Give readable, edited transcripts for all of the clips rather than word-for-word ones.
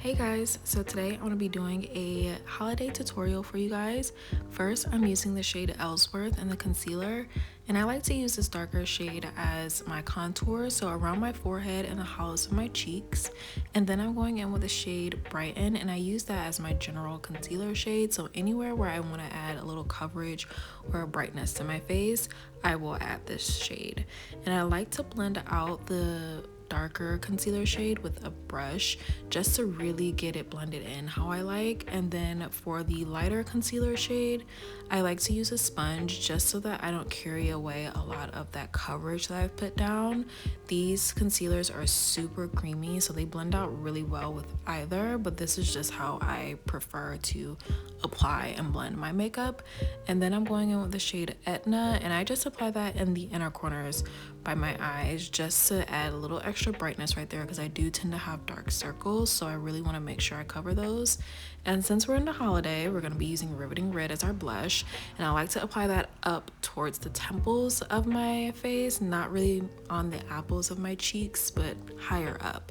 Hey guys, so today I'm going to be doing a holiday tutorial for you guys. First, I'm using the shade Ellsworth in the concealer, and I like to use this darker shade as my contour, so around my forehead and the hollows of my cheeks. And then I'm going in with the shade Brighton, and I use that as my general concealer shade, so anywhere where I want to add a little coverage or brightness to my face, I will add this shade. And I like to blend out the darker concealer shade with a brush just to really get it blended in how I like. And then for the lighter concealer shade, I like to use a sponge just so that I don't carry away a lot of that coverage that I've put down. These concealers are super creamy, so they blend out really well with either, but this is just how I prefer to apply and blend my makeup. And then I'm going in with the shade Etna, and I just apply that in the inner corners by my eyes just to add a little extra brightness right there, because I do tend to have dark circles, so I really want to make sure I cover those. And since we're in the holiday, we're going to be using Riveting Red as our blush, and I like to apply that up towards the temples of my face, not really on the apples of my cheeks, but higher up.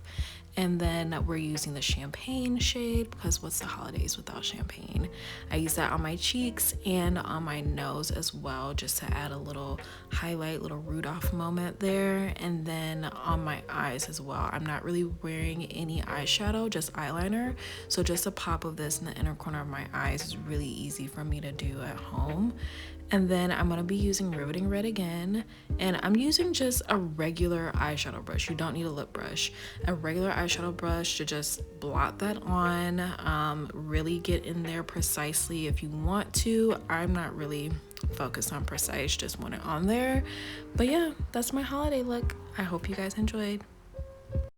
And then we're using the champagne shade, because what's the holidays without champagne? I use that on my cheeks and on my nose as well, just to add a little highlight, little Rudolph moment there. And then on my eyes as well. I'm not really wearing any eyeshadow, just eyeliner. So just a pop of this in the inner corner of my eyes is really easy for me to do at home. And then I'm going to be using Riveting Red again, and I'm using just a regular eyeshadow brush. You don't need a lip brush. A regular eyeshadow brush to just blot that on, really get in there precisely if you want to. I'm not really focused on precise, just want it on there. But yeah, that's my holiday look. I hope you guys enjoyed.